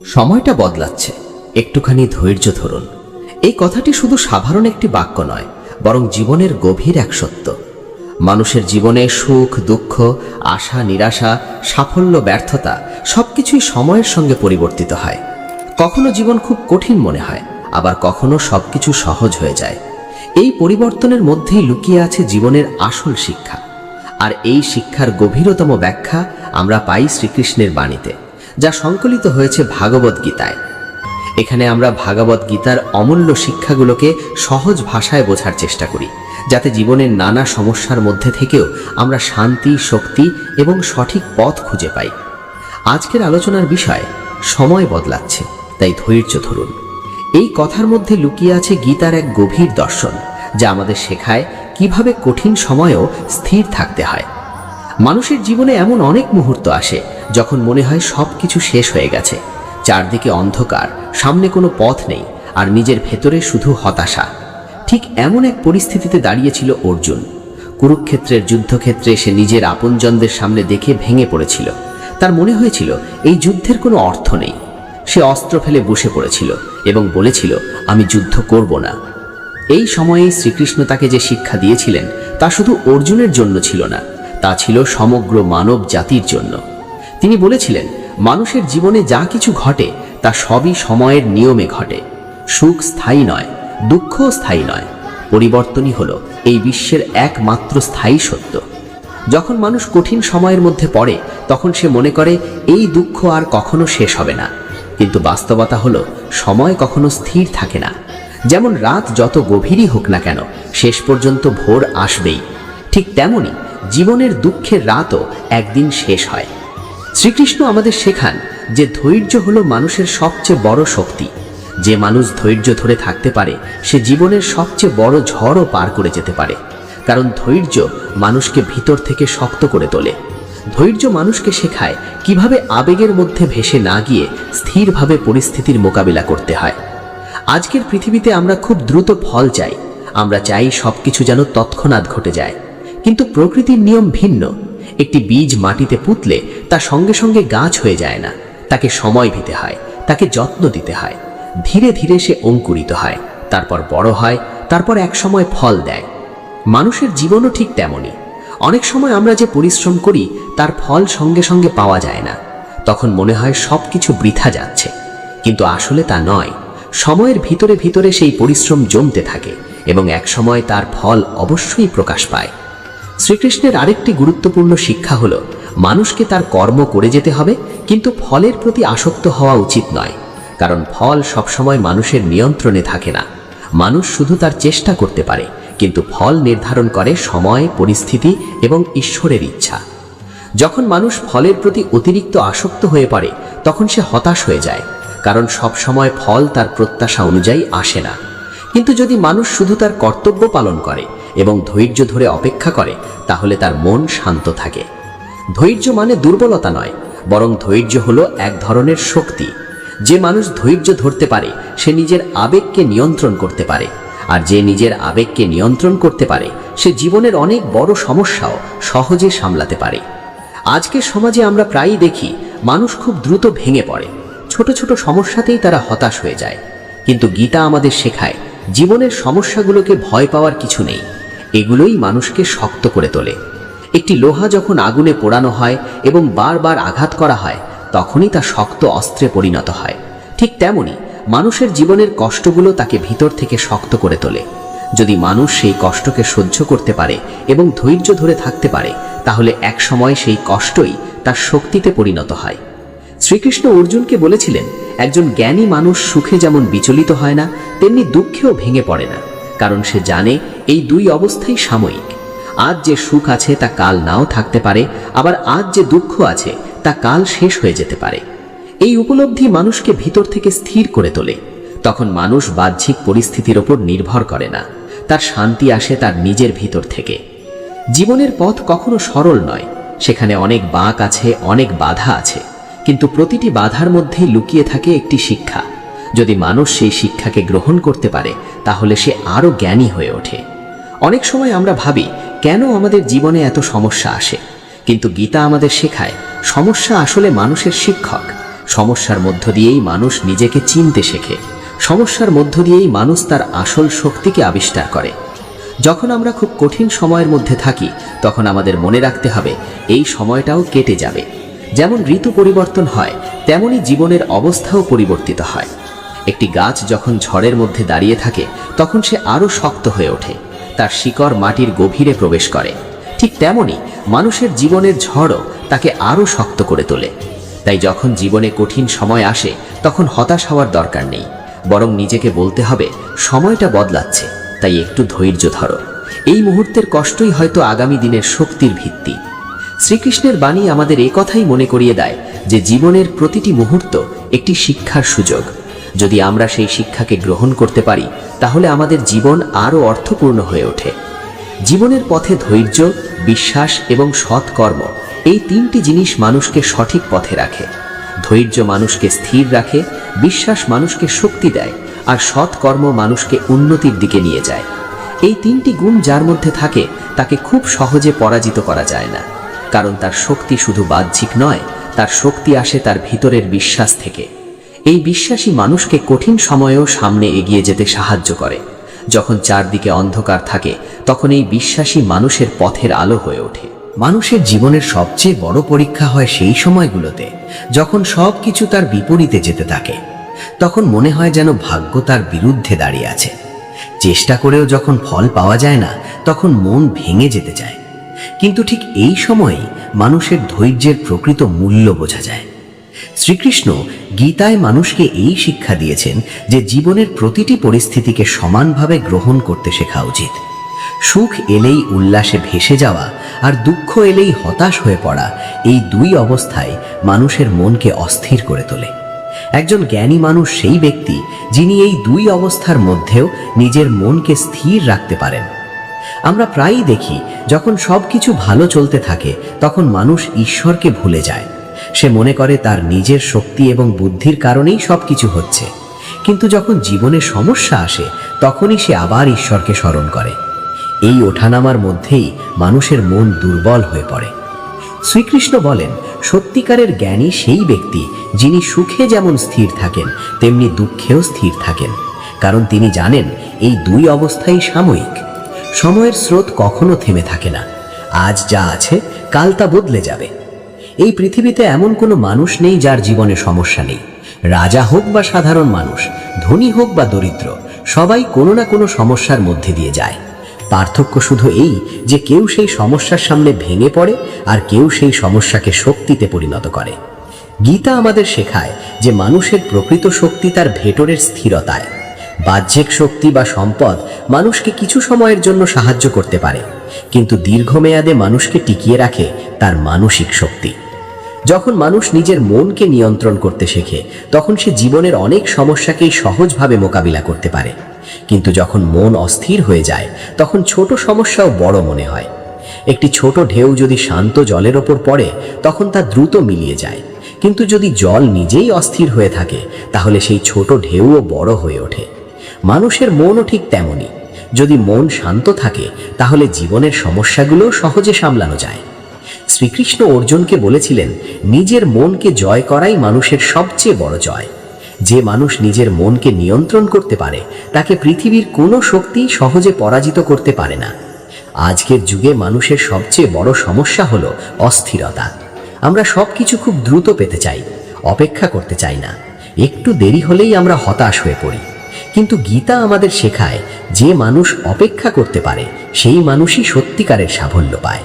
সময়টা বদলাচ্ছে, একটুখানি ধৈর্য ধরুন। এই কথাটি শুধু সাধারণ একটি বাক্য নয়, বরং জীবনের গভীর এক সত্য। মানুষের জীবনে সুখ দুঃখ, আশা নিরাশা, সাফল্য ব্যর্থতা সবকিছুই সময়ের সঙ্গে পরিবর্তিত হয়। কখনো জীবন খুব কঠিন মনে হয়, আবার কখনো সবকিছু সহজ হয়ে যায়। এই পরিবর্তনের মধ্যেই লুকিয়ে আছে জীবনের আসল শিক্ষা। আর এই শিক্ষার গভীরতম ব্যাখ্যা আমরা পাই শ্রীকৃষ্ণের বাণীতে, যা সংকলিত হয়েছে ভাগবত গীতায়। এখানে আমরা ভাগবত গীতার অমূল্য শিক্ষাগুলোকে সহজ ভাষায় বোঝার চেষ্টা করি, যাতে জীবনের নানা সমস্যার মধ্যে থেকেও আমরা শান্তি, শক্তি এবং সঠিক পথ খুঁজে পাই। আজকের আলোচনার বিষয় সময় বদলাচ্ছে, তাই ধৈর্য ধরুন। এই কথার মধ্যে লুকিয়ে আছে গীতার এক গভীর দর্শন, যা আমাদের শেখায় কিভাবে কঠিন সময়েও স্থির থাকতে হয়। মানুষের জীবনে এমন অনেক মুহূর্ত আসে যখন মনে হয় সবকিছু শেষ হয়ে গেছে, চারদিকে অন্ধকার, সামনে কোনো পথ নেই, আর নিজের ভেতরে শুধু হতাশা। ঠিক এমন এক পরিস্থিতিতে দাঁড়িয়েছিল অর্জুন। কুরুক্ষেত্রের যুদ্ধক্ষেত্রে সে নিজের আপনজনদের সামনে দেখে ভেঙে পড়েছিল। তার মনে হয়েছিল এই যুদ্ধের কোনো অর্থ নেই। সে অস্ত্র ফেলে বসে পড়েছিল এবং বলেছিল, আমি যুদ্ধ করব না। এই সময়ে শ্রীকৃষ্ণ তাকে যে শিক্ষা দিয়েছিলেন তা শুধু অর্জুনের জন্য ছিল না, তা ছিল সমগ্র মানব জাতির জন্য। তিনি বলেছিলেন, মানুষের জীবনে যা কিছু ঘটে তা সবই সময়ের নিয়মে ঘটে। সুখ স্থায়ী নয়, দুঃখও স্থায়ী নয়। পরিবর্তনই হলো এই বিশ্বের একমাত্র স্থায়ী সত্য। যখন মানুষ কঠিন সময়ের মধ্যে পড়ে, তখন সে মনে করে এই দুঃখ আর কখনো শেষ হবে না। কিন্তু বাস্তবতা হলো সময় কখনো স্থির থাকে না। যেমন রাত যত গভীরই হোক না কেন, শেষ পর্যন্ত ভোর আসবেই। ঠিক তেমনি জীবনের দুঃখের রাতও একদিন শেষ হয়। শ্রীকৃষ্ণ আমাদের শেখান যে ধৈর্য হলো মানুষের সবচেয়ে বড় শক্তি। যে মানুষ ধৈর্য ধরে থাকতে পারে, সে জীবনের সবচেয়ে বড় ঝড়ও পার করে যেতে পারে। কারণ ধৈর্য মানুষকে ভিতর থেকে শক্ত করে তোলে। ধৈর্য মানুষকে শেখায় কিভাবে আবেগের মধ্যে ভেসে না গিয়ে স্থিরভাবে পরিস্থিতির মোকাবিলা করতে হয়। আজকের পৃথিবীতে আমরা খুব দ্রুত ফল চাই। আমরা চাই সবকিছু যেন তৎক্ষণাৎ ঘটে যায়। কিন্তু প্রকৃতির নিয়ম ভিন্ন। একটি বীজ মাটিতে পুঁতলে তা সঙ্গে সঙ্গে গাছ হয়ে যায় না। তাকে সময় দিতে হয়, তাকে যত্ন দিতে হয়। ধীরে ধীরে সে অঙ্কুরিত হয়, তারপর বড় হয়, তারপর এক সময় ফল দেয়। মানুষের জীবনও ঠিক তেমনই। অনেক সময় আমরা যে পরিশ্রম করি তার ফল সঙ্গে সঙ্গে পাওয়া যায় না। তখন মনে হয় সবকিছু বৃথা যাচ্ছে, কিন্তু আসলে তা নয়। সময়ের ভিতরে ভিতরে সেই পরিশ্রম জমতে থাকে এবং এক সময় তার ফল অবশ্যই প্রকাশ পায়। শ্রীকৃষ্ণের আরেকটি গুরুত্বপূর্ণ শিক্ষা হলো, মানুষকে তার কর্ম করে যেতে হবে, কিন্তু ফলের প্রতি আসক্ত হওয়া উচিত নয়। কারণ ফল সবসময় মানুষের নিয়ন্ত্রণে থাকে না। মানুষ শুধু তার চেষ্টা করতে পারে, কিন্তু ফল নির্ধারণ করে সময়, পরিস্থিতি এবং ঈশ্বরের ইচ্ছা। যখন মানুষ ফলের প্রতি অতিরিক্ত আসক্ত হয়ে পড়ে, তখন সে হতাশ হয়ে যায়, কারণ সব সময় ফল তার প্রত্যাশা অনুযায়ী আসে না। কিন্তু যদি মানুষ শুধু তার কর্তব্য পালন করে এবং ধৈর্য ধরে অপেক্ষা করে, তাহলে তার মন শান্ত থাকে। ধৈর্য মানে দুর্বলতা নয়, বরং ধৈর্য হলো এক ধরনের শক্তি। যে মানুষ ধৈর্য ধরতে পারে, সে নিজের আবেগকে নিয়ন্ত্রণ করতে পারে। আর যে নিজের আবেগকে নিয়ন্ত্রণ করতে পারে, সে জীবনের অনেক বড় সমস্যাও সহজে সামলাতে পারে। আজকের সমাজে আমরা প্রায়ই দেখি মানুষ খুব দ্রুত ভেঙে পড়ে। ছোট ছোট সমস্যাতেই তারা হতাশ হয়ে যায়। কিন্তু গীতা আমাদের শেখায়, জীবনের সমস্যাগুলোকে ভয় পাওয়ার কিছু নেই। এগুলোই মানুষকে শক্ত করে তোলে। একটি লোহা যখন আগুনে পোড়ানো হয় এবং বারবার আঘাত করা হয়, তখনই তা শক্ত অস্ত্রে পরিণত হয়। ঠিক তেমনি মানুষের জীবনের কষ্টগুলো তাকে ভিতর থেকে শক্ত করে তোলে। যদি মানুষ সেই কষ্টকে সহ্য করতে পারে এবং ধৈর্য ধরে থাকতে পারে, তাহলে এক সময় সেই কষ্টই তার শক্তিতে পরিণত হয়। শ্রীকৃষ্ণ অর্জুনকে বলেছিলেন, একজন জ্ঞানী মানুষ সুখে যেমন বিচলিত হয় না, তেমনি দুঃখেও ভেঙে পড়ে না। কারণ সে জানে এই দুই অবস্থাই সাময়িক। আজ যে সুখ আছে তা কাল নাও থাকতে পারে, আবার আজ যে দুঃখ আছে তা কাল শেষ হয়ে যেতে পারে। এই উপলব্ধি মানুষকে ভিতর থেকে স্থির করে তোলে। তখন মানুষ বাহ্যিক পরিস্থিতির ওপর নির্ভর করে না, তার শান্তি আসে তার নিজের ভিতর থেকে। জীবনের পথ কখনো সরল নয়, সেখানে অনেক বাঁক আছে, অনেক বাধা আছে। কিন্তু প্রতিটি বাধার মধ্যেই লুকিয়ে থাকে একটি শিক্ষা। যদি মানুষ সেই শিক্ষাকে গ্রহণ করতে পারে, তাহলে সে আরও জ্ঞানী হয়ে ওঠে। অনেক সময় আমরা ভাবি, কেন আমাদের জীবনে এত সমস্যা আসে? কিন্তু গীতা আমাদের শেখায়, সমস্যা আসলে মানুষের শিক্ষক। সমস্যার মধ্য দিয়েই মানুষ নিজেকে চিনতে শেখে। সমস্যার মধ্য দিয়েই মানুষ তার আসল শক্তিকে আবিষ্কার করে। যখন আমরা খুব কঠিন সময়ের মধ্যে থাকি তখন আমাদের মনে রাখতে হবে এই সময়টাও কেটে যাবে। যেমন ঋতু পরিবর্তন হয় তেমনি জীবনের অবস্থাও পরিবর্তিত হয়। একটি গাছ যখন ঝড়ের মধ্যে দাঁড়িয়ে থাকে তখন সে আরও শক্ত হয়ে ওঠে, তার শিকড় মাটির গভীরে প্রবেশ করে। ঠিক তেমনি মানুষের জীবনের ঝড়ও তাকে আরও শক্ত করে তোলে। তাই যখন জীবনে কঠিন সময় আসে তখন হতাশ হওয়ার দরকার নেই, বরং নিজেকে বলতে হবে সময়টা বদলাচ্ছে, তাই একটু ধৈর্য ধরো। এই মুহূর্তের কষ্টই হয়তো আগামী দিনের শক্তির ভিত্তি। শ্রীকৃষ্ণের বাণী আমাদের এ কথাই মনে করিয়ে দেয় যে জীবনের প্রতিটি মুহূর্ত একটি শিক্ষার সুযোগ। যদি আমরা সেই শিক্ষাকে গ্রহণ করতে পারি তাহলে আমাদের জীবন আরও অর্থপূর্ণ হয়ে ওঠে। জীবনের পথে ধৈর্য, বিশ্বাস এবং সৎকর্ম এই তিনটি জিনিস মানুষকে সঠিক পথে রাখে। ধৈর্য মানুষকে স্থির রাখে, বিশ্বাস মানুষকে শক্তি দেয়, আর সৎকর্ম মানুষকে উন্নতির দিকে নিয়ে যায়। এই তিনটি গুণ যার মধ্যে থাকে তাকে খুব সহজে পরাজিত করা যায় না, কারণ তার শক্তি শুধু বাহ্যিক নয়, তার শক্তি আসে তার ভিতরের বিশ্বাস থেকে। এই বিশ্বাসী মানুষকে কঠিন সময়েও সামনে এগিয়ে যেতে সাহায্য করে। যখন চারদিকে অন্ধকার থাকে তখন এই বিশ্বাসী মানুষের পথের আলো হয়ে ওঠে। মানুষের জীবনের সবচেয়ে বড় পরীক্ষা হয় সেই সময়গুলোতে যখন সবকিছু তার বিপরীতে যেতে থাকে। তখন মনে হয় যেন ভাগ্য তার বিরুদ্ধে দাঁড়িয়ে আছে। চেষ্টা করেও যখন ফল পাওয়া যায় না তখন মন ভেঙে যেতে চায়। কিন্তু ঠিক এই সময়েই মানুষের ধৈর্যের প্রকৃত মূল্য বোঝা যায়। শ্রীকৃষ্ণ গীতায় মানুষকে এই শিক্ষা দিয়েছেন যে জীবনের প্রতিটি পরিস্থিতিকে সমানভাবে গ্রহণ করতে শেখা উচিত। সুখ এলেই উল্লাসে ভেসে যাওয়া আর দুঃখ এলেই হতাশ হয়ে পড়া, এই দুই অবস্থায় মানুষের মনকে অস্থির করে তোলে। একজন জ্ঞানী মানুষ সেই ব্যক্তি যিনি এই দুই অবস্থার মধ্যেও নিজের মনকে স্থির রাখতে পারেন। আমরা প্রায়ই দেখি যখন সবকিছু ভালো চলতে থাকে তখন মানুষ ঈশ্বরকে ভুলে যায়। সে মনে করে তার নিজের শক্তি এবং বুদ্ধির কারণেই সবকিছু হচ্ছে। কিন্তু যখন জীবনে সমস্যা আসে তখনই সে আবার ঈশ্বরকে স্মরণ করে। এই ওঠানামার মধ্যেই মানুষের মন দুর্বল হয়ে পড়ে। শ্রীকৃষ্ণ বলেন, সত্যিকারের জ্ঞানী সেই ব্যক্তি যিনি সুখে যেমন স্থির থাকেন তেমনি দুঃখেও স্থির থাকেন, কারণ তিনি জানেন এই দুই অবস্থাই সাময়িক। সময়ের স্রোত কখনো থেমে থাকে না। আজ যা আছে কাল তা বদলে যাবে। এই পৃথিবীতে এমন কোনো মানুষ নেই যার জীবনে সমস্যা নেই। রাজা হোক বা সাধারণ মানুষ, ধনী হোক বা দরিদ্র, সবাই কোনো না কোনো সমস্যার মধ্যে দিয়ে যায়। পার্থক্য শুধু এই যে কেউ সেই সমস্যার সামনে ভেঙে পড়ে আর কেউ সেই সমস্যাকে শক্তিতে পরিণত করে। গীতা আমাদের শেখায় যে মানুষের প্রকৃত শক্তি তার ভেতরের স্থিরতায়। বাহ্যিক শক্তি বা সম্পদ মানুষকে কিছু সময়ের জন্য সাহায্য করতে পারে, কিন্তু দীর্ঘমেয়াদে মানুষকে টিকিয়ে রাখে তার মানসিক শক্তি। যখন মানুষ নিজের মনকে নিয়ন্ত্রণ করতে শেখে তখন সে জীবনের অনেক সমস্যাকেই সহজভাবে মোকাবিলা করতে পারে। কিন্তু যখন মন অস্থির হয়ে যায় তখন ছোট সমস্যাও বড় মনে হয়। একটি ছোট ঢেউ যদি শান্ত জলের ওপর পড়ে তখন তা দ্রুত মিলিয়ে যায়, কিন্তু যদি জল নিজেই অস্থির হয়ে থাকে তাহলে সেই ছোট ঢেউও বড় হয়ে ওঠে। মানুষের মনও ঠিক তেমনই। যদি মন শান্ত থাকে তাহলে জীবনের সমস্যাগুলো সহজে সামলানো যায়। শ্রীকৃষ্ণ অর্জুনকে বলেছিলেন, নিজের মনকে জয় করাই মানুষের সবচেয়ে বড় জয়। যে মানুষ নিজের মনকে নিয়ন্ত্রণ করতে পারে তাকে পৃথিবীর কোনো শক্তি সহজে পরাজিত করতে পারে না। আজকের যুগে মানুষের সবচেয়ে বড় সমস্যা হলো অস্থিরতা। আমরা সবকিছু খুব দ্রুত পেতে চাই, অপেক্ষা করতে চাই না। একটু দেরি হলেই আমরা হতাশ হয়ে পড়ি। কিন্তু গীতা আমাদের শেখায় যে মানুষ অপেক্ষা করতে পারে সেই মানুষই সত্যিকারের সাফল্য পায়।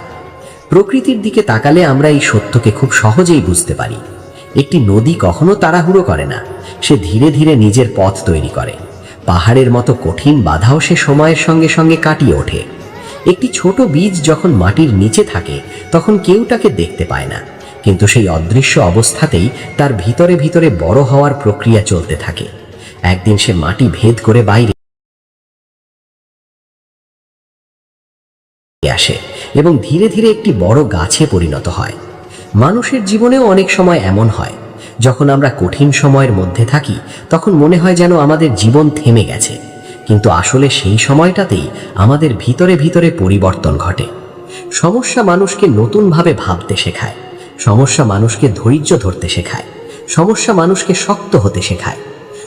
প্রকৃতির দিকে তাকালে আমরা এই সত্যকে খুব সহজেই বুঝতে পারি। একটি নদী কখনো তাড়াহুড়ো করে না, সে ধীরে ধীরে নিজের পথ তৈরি করে। পাহাড়ের মতো কঠিন বাধাও সে সময়ের সঙ্গে সঙ্গে কাটিয়ে ওঠে। একটি ছোট বীজ যখন মাটির নিচে থাকে তখন কেউ তাকে দেখতে পায় না, কিন্তু সেই অদৃশ্য অবস্থাতেই তার ভিতরে ভিতরে বড় হওয়ার প্রক্রিয়া চলতে থাকে। একদিন সে মাটি ভেদ করে বাইরে আসে এবং ধীরে ধীরে একটি বড় গাছে পরিণত হয়। মানুষের জীবনেও অনেক সময় এমন হয়, যখন আমরা কঠিন সময়ের মধ্যে থাকি তখন মনে হয় যেন আমাদের জীবন থেমে গেছে, কিন্তু আসলে সেই সময়টাতেই আমাদের ভিতরে ভিতরে পরিবর্তন ঘটে। সমস্যা মানুষকে নতুনভাবে ভাবতে শেখায়, সমস্যা মানুষকে ধৈর্য ধরতে শেখায়, সমস্যা মানুষকে শক্ত হতে শেখায়।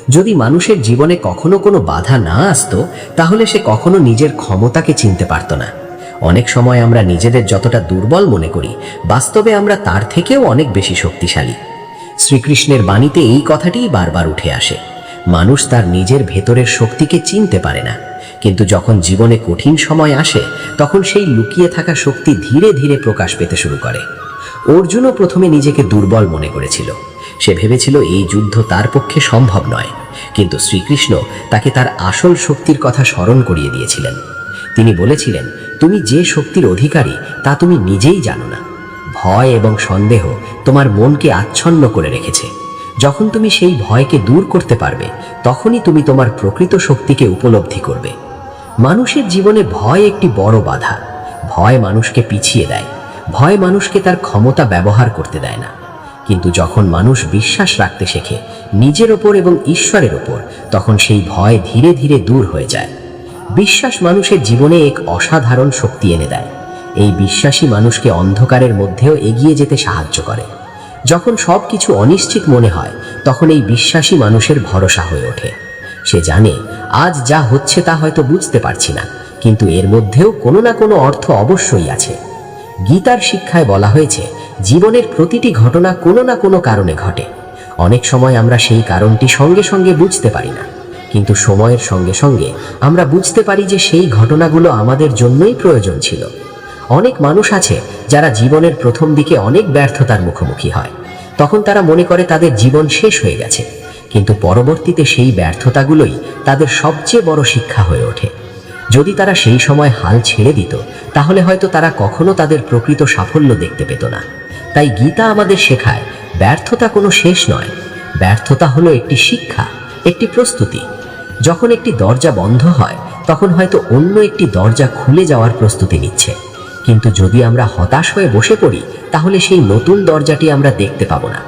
যদি মানুষের জীবনে কখনো কোনো বাধা না আসতো, তাহলে সে কখনো নিজের ক্ষমতাকে চিনতে পারত না। অনেক সময় আমরা নিজেদের যতটা দুর্বল মনে করি, বাস্তবে আমরা তার থেকেও অনেক বেশি শক্তিশালী। শ্রীকৃষ্ণের বাণীতে এই কথাটিই বারবার উঠে আসে। মানুষ তার নিজের ভেতরের শক্তিকে চিনতে পারে না, কিন্তু যখন জীবনে কঠিন সময় আসে, তখন সেই লুকিয়ে থাকা শক্তি ধীরে ধীরে প্রকাশ পেতে শুরু করে। অর্জুনও প্রথমে নিজেকে দুর্বল মনে করেছিল। সে ভেবেছিল এই যুদ্ধ তার পক্ষে সম্ভব নয়, কিন্তু শ্রীকৃষ্ণ তাকে তার আসল শক্তির কথা স্মরণ করিয়ে দিয়েছিলেন। তিনি বলেছিলেন, তুমি যে শক্তির অধিকারী তা তুমি নিজেই জানো না। ভয় এবং সন্দেহ তোমার মনকে আচ্ছন্ন করে রেখেছে। যখন তুমি সেই ভয়কে দূর করতে পারবে, তখনই তুমি তোমার প্রকৃত শক্তিকে উপলব্ধি করবে। মানুষের জীবনে ভয় একটি বড় বাধা। ভয় মানুষকে পিছিয়ে দেয়। ভয় মানুষকে তার ক্ষমতা ব্যবহার করতে দেয় না। কিন্তু যখন মানুষ বিশ্বাস রাখতে শেখে নিজের ওপর এবং ঈশ্বরের ওপর, তখন সেই ভয় ধীরে ধীরে দূর হয়ে যায়। বিশ্বাস মানুষের জীবনে এক অসাধারণ শক্তি এনে দেয়। এই বিশ্বাসী মানুষকে অন্ধকারের মধ্যেও এগিয়ে যেতে সাহায্য করে। যখন সব কিছু অনিশ্চিত মনে হয়, তখন এই বিশ্বাসী মানুষের ভরসা হয়ে ওঠে। সে জানে, আজ যা হচ্ছে তা হয়তো বুঝতে পারছি না, কিন্তু এর মধ্যেও কোনো না কোনো অর্থ অবশ্যই আছে। গীতার শিক্ষায় বলা হয়েছে, জীবনের প্রতিটি ঘটনা কোনো না কোনো কারণে ঘটে। অনেক সময় আমরা সেই কারণটি সঙ্গে সঙ্গে বুঝতে পারি না, কিন্তু সময়ের সঙ্গে সঙ্গে আমরা বুঝতে পারি যে সেই ঘটনাগুলো আমাদের জন্যই প্রয়োজন ছিল। অনেক মানুষ আছে যারা জীবনের প্রথম দিকে অনেক ব্যর্থতার মুখোমুখি হয়। তখন তারা মনে করে তাদের জীবন শেষ হয়ে গেছে, কিন্তু পরবর্তীতে সেই ব্যর্থতাগুলোই তাদের সবচেয়ে বড় শিক্ষা হয়ে ওঠে। যদি তারা সেই সময় হাল ছেড়ে দিত, তাহলে হয়তো তারা কখনো তাদের প্রকৃত সাফল্য দেখতে পেত না। তাই গীতা আমাদের শেখায়, ব্যর্থতা কোনো শেষ নয়। ব্যর্থতা হলো একটি শিক্ষা, একটি প্রস্তুতি। যখন একটি দরজা বন্ধ হয়, তখন হয়তো অন্য একটি দরজা খুলে যাওয়ার প্রস্তুতি নিচ্ছে। কিন্তু যদি আমরা হতাশ হয়ে বসে পড়ি, তাহলে সেই নতুন দরজাটি আমরা দেখতে পাবো না।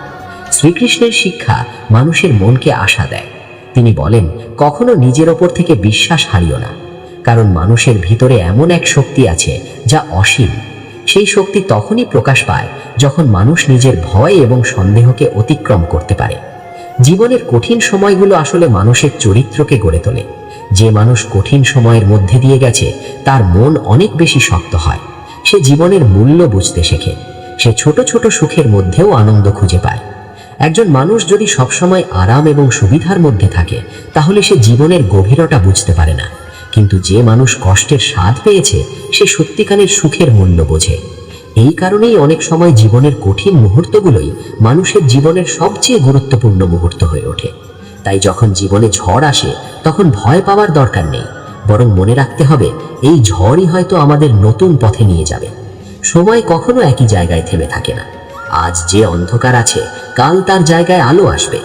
শ্রীকৃষ্ণের শিক্ষা মানুষের মনকে আশা দেয়। তিনি বলেন, কখনো নিজের ওপর থেকে বিশ্বাস হারিও না, কারণ মানুষের ভিতরে এমন এক শক্তি আছে যা অসীম। সেই শক্তি তখনই প্রকাশ পায় যখন মানুষ নিজের ভয় এবং সন্দেহকে অতিক্রম করতে পারে। জীবনের কঠিন সময়গুলো আসলে মানুষের চরিত্রকে গড়ে তোলে। যে মানুষ কঠিন সময়ের মধ্যে দিয়ে গেছে, তার মন অনেক বেশি শক্ত হয়। সে জীবনের মূল্য বুঝতে শেখে। সে ছোট ছোট সুখের মধ্যেও আনন্দ খুঁজে পায়। একজন মানুষ যদি সবসময় আরাম এবং সুবিধার মধ্যে থাকে, তাহলে সে জীবনের গভীরতা বুঝতে পারে না। কিন্তু যে মানুষ কষ্টের স্বাদ পেয়েছে, সে সত্যিকারের সুখের মূল্য বোঝে। এই কারণেই অনেক সময় জীবনের কঠিন মুহূর্তগুলোই মানুষের জীবনের সবচেয়ে গুরুত্বপূর্ণ মুহূর্ত হয়ে ওঠে। তাই যখন জীবনে ঝড় আসে, তখন ভয় পাওয়ার দরকার নেই, বরং মনে রাখতে হবে, এই ঝড়ই হয়তো আমাদের নতুন পথে নিয়ে যাবে। সময় কখনো একই জায়গায় থেমে থাকে না। আজ যে অন্ধকার আছে, কাল তার জায়গায় আলো আসবে।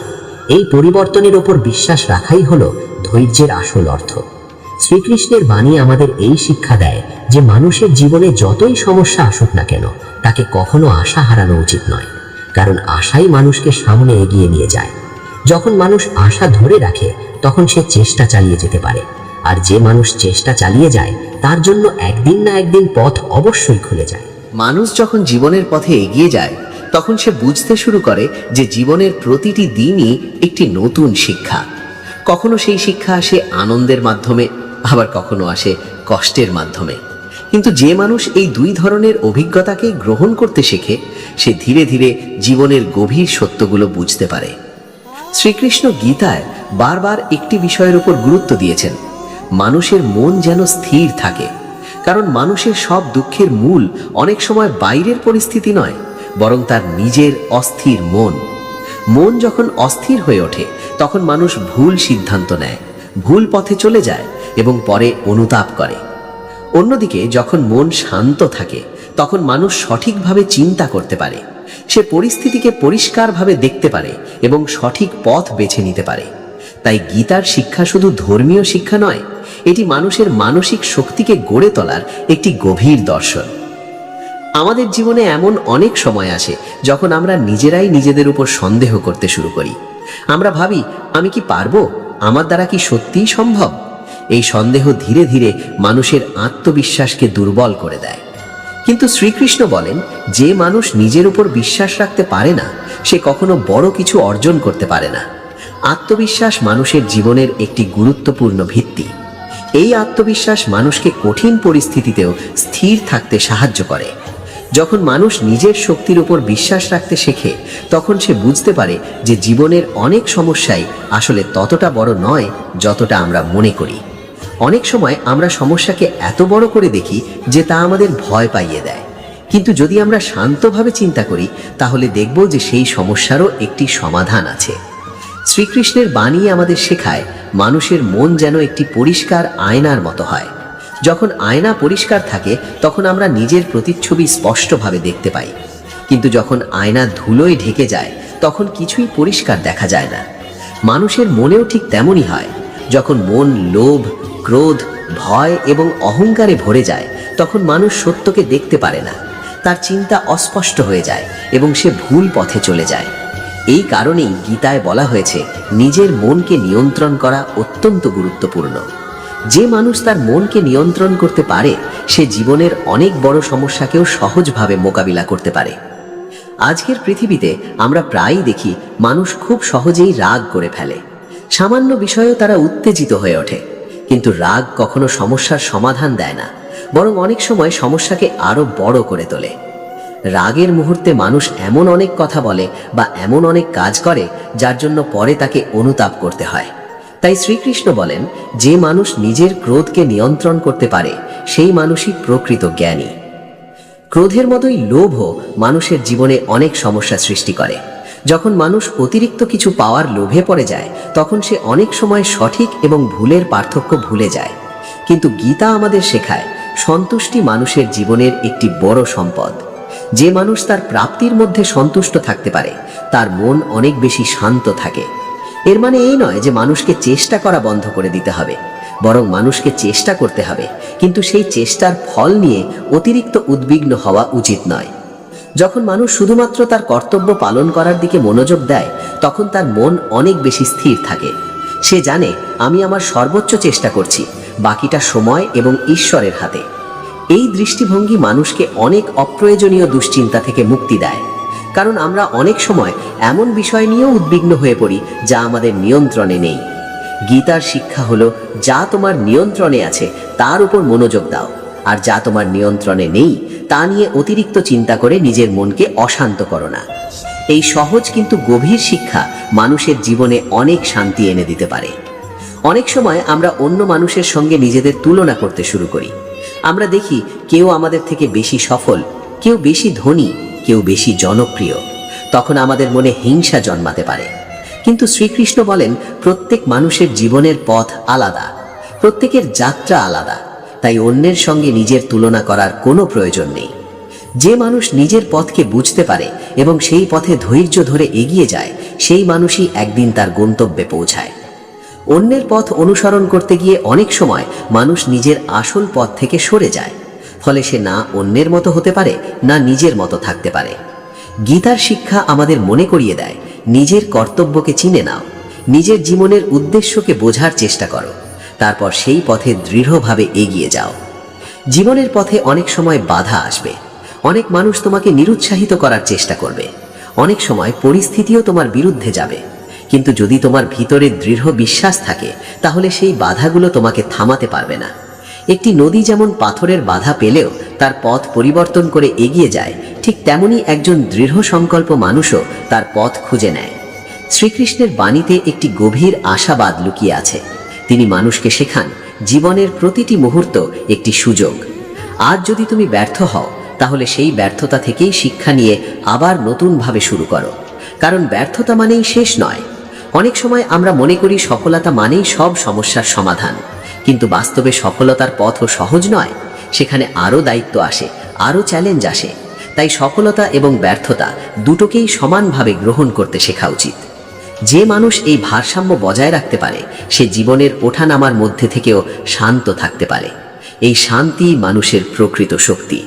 এই পরিবর্তনের ওপর বিশ্বাস রাখাই হলো ধৈর্যের আসল অর্থ। শ্রীকৃষ্ণের বাণী আমাদের এই শিক্ষা দেয় যে মানুষের জীবনে যতই সমস্যা আসুক না কেন, তাকে কখনো আশা হারানো উচিত নয়, কারণ আশাই মানুষকে সামনে এগিয়ে নিয়ে যায়। যখন মানুষ আশা ধরে রাখে, তখন সে চেষ্টা চালিয়ে যেতে পারে। আর যে মানুষ চেষ্টা চালিয়ে যায়, তার জন্য একদিন না একদিন পথ অবশ্যই খুলে যায়। মানুষ যখন জীবনের পথে এগিয়ে যায়, তখন সে বুঝতে শুরু করে যে জীবনের প্রতিটি দিনই একটি নতুন শিক্ষা। কখনো সেই শিক্ষা আসে আনন্দের মাধ্যমে, আবার কখনো আসে কষ্টের মাধ্যমে। কিন্তু যে মানুষ এই দুই ধরনের অভিজ্ঞতাকে গ্রহণ করতে শেখে, সে ধীরে ধীরে জীবনের গভীর সত্যগুলো বুঝতে পারে। শ্রীকৃষ্ণ গীতায় বারবার একটি বিষয়ের উপর গুরুত্ব দিয়েছেন, মানুষের মন যেন স্থির থাকে। কারণ মানুষের সব দুঃখের মূল অনেক সময় বাইরের পরিস্থিতি নয়, বরং তার নিজের অস্থির মন। মন যখন অস্থির হয়ে ওঠে, তখন মানুষ ভুল সিদ্ধান্ত নেয়, ভুল পথে চলে যায় এবং পরে অনুতাপ করে। অন্যদিকে যখন মন শান্ত থাকে, তখন মানুষ সঠিকভাবে চিন্তা করতে পারে। সে পরিস্থিতিকে পরিষ্কারভাবে দেখতে পারে এবং সঠিক পথ বেছে নিতে পারে। তাই গীতার শিক্ষা শুধু ধর্মীয় শিক্ষা নয়, এটি মানুষের মানসিক শক্তিকে গড়ে তোলার একটি গভীর দর্শন। আমাদের জীবনে এমন অনেক সময় আসে যখন আমরা নিজেরাই নিজেদের উপর সন্দেহ করতে শুরু করি। আমরা ভাবি, আমি কি পারবো? আমার দ্বারা কি সত্যিই সম্ভব? এই সন্দেহ ধীরে ধীরে মানুষের আত্মবিশ্বাসকে দুর্বল করে দেয়। কিন্তু শ্রীকৃষ্ণ বলেন, যে মানুষ নিজের উপর বিশ্বাস রাখতে পারে না, সে কখনো বড় কিছু অর্জন করতে পারে না। আত্মবিশ্বাস মানুষের জীবনের একটি গুরুত্বপূর্ণ ভিত্তি। এই আত্মবিশ্বাস মানুষকে কঠিন পরিস্থিতিতেও স্থির থাকতে সাহায্য করে। যখন মানুষ নিজের শক্তির উপর বিশ্বাস রাখতে শেখে, তখন সে বুঝতে পারে যে জীবনের অনেক সমস্যাই আসলে ততটা বড় নয় যতটা আমরা মনে করি। অনেক সময় আমরা সমস্যাকে এত বড় করে দেখি যে তা আমাদের ভয় পাইয়ে দেয়, কিন্তু যদি আমরা শান্তভাবে চিন্তা করি তাহলে দেখব যে সেই সমস্যারও একটি সমাধান আছে। শ্রীকৃষ্ণের বাণী আমাদের শেখায় মানুষের মন যেন একটি পরিষ্কার আয়নার মতো হয়। যখন আয়না পরিষ্কার থাকে তখন আমরা নিজের প্রতিচ্ছবি স্পষ্টভাবে দেখতে পাই, কিন্তু যখন আয়না ধুলোয় ঢেকে যায় তখন কিছুই পরিষ্কার দেখা যায় না। মানুষের মনেও ঠিক তেমনই হয়। যখন মন লোভ, ক্রোধ, ভয় এবং অহংকারে ভরে যায় তখন মানুষ সত্যকে দেখতে পারে না, তার চিন্তা অস্পষ্ট হয়ে যায় এবং সে ভুল পথে চলে যায়। এই কারণেই গীতায় বলা হয়েছে নিজের মনকে নিয়ন্ত্রণ করা অত্যন্ত গুরুত্বপূর্ণ। যে মানুষ তার মনকে নিয়ন্ত্রণ করতে পারে সে জীবনের অনেক বড় সমস্যাকেও সহজভাবে মোকাবিলা করতে পারে। আজকের পৃথিবীতে আমরা প্রায়ই দেখি মানুষ খুব সহজেই রাগ করে ফেলে। সামান্য বিষয়েও তারা উত্তেজিত হয়ে ওঠে, কিন্তু রাগ কখনো সমস্যার সমাধান দেয় না, বরং অনেক সময় সমস্যাকে আরো বড় করে তোলে। রাগের মুহূর্তে মানুষ এমন অনেক কথা বলে বা এমন অনেক কাজ করে যার জন্য পরে তাকে অনুতাপ করতে হয়। তাই শ্রীকৃষ্ণ বলেন, যে মানুষ নিজের ক্রোধকে নিয়ন্ত্রণ করতে পারে সেই মানুষই প্রকৃত জ্ঞানী। ক্রোধের মতোই লোভও মানুষের জীবনে অনেক সমস্যা সৃষ্টি করে। যখন মানুষ অতিরিক্ত কিছু পাওয়ার লোভে পড়ে যায় তখন সে অনেক সময় সঠিক এবং ভুলের পার্থক্য ভুলে যায়। কিন্তু গীতা আমাদের শেখায় সন্তুষ্টি মানুষের জীবনের একটি বড় সম্পদ। যে মানুষ তার প্রাপ্তির মধ্যে সন্তুষ্ট থাকতে পারে তার মন অনেক বেশি শান্ত থাকে। এর মানে এই নয় যে মানুষকে চেষ্টা করা বন্ধ করে দিতে হবে, বরং মানুষকে চেষ্টা করতে হবে, কিন্তু সেই চেষ্টার ফল নিয়ে অতিরিক্ত উদ্বিগ্ন হওয়া উচিত নয়। যখন মানুষ শুধুমাত্র তার কর্তব্য পালন করার দিকে মনোযোগ দেয় তখন তার মন অনেক বেশি স্থির থাকে। সে জানে আমি আমার সর্বোচ্চ চেষ্টা করছি, বাকিটা সময় এবং ঈশ্বরের হাতে। এই দৃষ্টিভঙ্গি মানুষকে অনেক অপ্রয়োজনীয় দুশ্চিন্তা থেকে মুক্তি দেয়, কারণ আমরা অনেক সময় এমন বিষয় নিয়েও উদ্বিগ্ন হয়ে পড়ি যা আমাদের নিয়ন্ত্রণে নেই। গীতার শিক্ষা হলো, যা তোমার নিয়ন্ত্রণে আছে তার উপর মনোযোগ দাও, আর যা তোমার নিয়ন্ত্রণে নেই তা নিয়ে অতিরিক্ত চিন্তা করে নিজের মনকে অশান্ত করো না। এই সহজ কিন্তু গভীর শিক্ষা মানুষের জীবনে অনেক শান্তি এনে দিতে পারে। অনেক সময় আমরা অন্য মানুষের সঙ্গে নিজেদের তুলনা করতে শুরু করি। আমরা দেখি কেউ আমাদের থেকে বেশি সফল, কেউ বেশি ধনী, কেউ বেশি জনপ্রিয়। তখন আমাদের মনে হিংসা জন্মাতে পারে। কিন্তু শ্রীকৃষ্ণ বলেন, প্রত্যেক মানুষের জীবনের পথ আলাদা, প্রত্যেকের যাত্রা আলাদা, তাই অন্যের সঙ্গে নিজের তুলনা করার কোনো প্রয়োজন নেই। যে মানুষ নিজের পথকে বুঝতে পারে এবং সেই পথে ধৈর্য ধরে এগিয়ে যায় সেই মানুষই একদিন তার গন্তব্যে পৌঁছায়। অন্যের পথ অনুসরণ করতে গিয়ে অনেক সময় মানুষ নিজের আসল পথ থেকে সরে যায়, ফলে সে না অন্যের মতো হতে পারে না নিজের মতো থাকতে পারে। গীতার শিক্ষা আমাদের মনে করিয়ে দেয়, নিজের কর্তব্যকে চিনে নাও, নিজের জীবনের উদ্দেশ্যকে বোঝার চেষ্টা করো, তারপর সেই পথে দৃঢ়ভাবে এগিয়ে যাও। জীবনের পথে অনেক সময় বাধা আসবে, অনেক মানুষ তোমাকে নিরুৎসাহিত করার চেষ্টা করবে, অনেক সময় পরিস্থিতিও তোমার বিরুদ্ধে যাবে। কিন্তু যদি তোমার ভিতরে দৃঢ় বিশ্বাস থাকে তাহলে সেই বাধাগুলো তোমাকে থামাতে পারবে না। একটি নদী যেমন পাথরের বাধা পেলেও তার পথ পরিবর্তন করে এগিয়ে যায়, ঠিক তেমনি একজন দৃঢ় সংকল্প মানুষও তার পথ খুঁজে নেয়। শ্রীকৃষ্ণের বাণীতে একটি গভীর আশাবাদ লুকিয়ে আছে। তিনি মানুষকে শেখান, জীবনের প্রতিটি মুহূর্ত একটি সুযোগ। আজ যদি তুমি ব্যর্থ হও তাহলে সেই ব্যর্থতা থেকেই শিক্ষা নিয়ে আবার নতুনভাবে শুরু করো, কারণ ব্যর্থতা মানেই শেষ নয়। অনেক সময় আমরা মনে করি সফলতা মানেই সব সমস্যার সমাধান, কিন্তু বাস্তবে সফলতার পথও সহজ নয়। সেখানে আরও দায়িত্ব আসে, আরও চ্যালেঞ্জ আসে। তাই সফলতা এবং ব্যর্থতা দুটোকেই সমানভাবে গ্রহণ করতে শেখা উচিত। যে মানুষ এই ভারসাম্য বজায় রাখতে পারে সে জীবনের ওঠানামার মধ্যে থেকেও শান্ত থাকতে পারে। এই শান্তি মানুষের প্রকৃত শক্তি।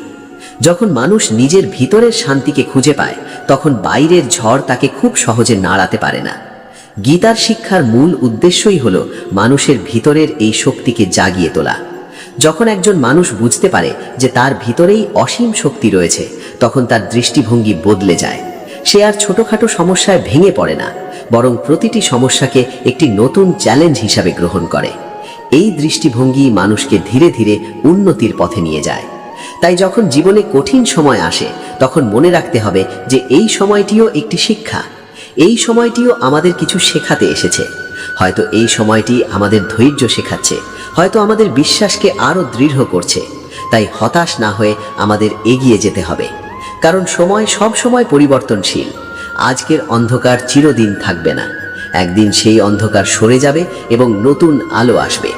যখন মানুষ নিজের ভিতরের শান্তিকে খুঁজে পায় তখন বাইরের ঝড় তাকে খুব সহজে নাড়াতে পারে না। গীতার শিক্ষার মূল উদ্দেশ্যই হলো মানুষের ভিতরের এই শক্তিকে জাগিয়ে তোলা। যখন একজন মানুষ বুঝতে পারে যে তার ভিতরেই অসীম শক্তি রয়েছে তখন তার দৃষ্টিভঙ্গি বদলে যায়। সে আর ছোটখাটো সমস্যায় ভেঙে পড়ে না, বরং প্রতিটি সমস্যাকে একটি নতুন চ্যালেঞ্জ হিসাবে গ্রহণ করে। এই দৃষ্টিভঙ্গি মানুষকে ধীরে ধীরে উন্নতির পথে নিয়ে যায়। তাই যখন জীবনে কঠিন সময় আসে, তখন মনে রাখতে হবে যে এই সময়টিও একটি শিক্ষা। এই সময়টিও আমাদের কিছু শেখাতে এসেছে। হয়তো এই সময়টি আমাদের ধৈর্য শেখাচ্ছে, হয়তো আমাদের বিশ্বাসকে আরও দৃঢ় করছে। তাই হতাশ না হয়ে আমাদের এগিয়ে যেতে হবে, কারণ সময় সব সময় পরিবর্তনশীল। আজকের অন্ধকার চিরদিন থাকবে না। একদিন সেই অন্ধকার সরে যাবে এবং নতুন আলো আসবে।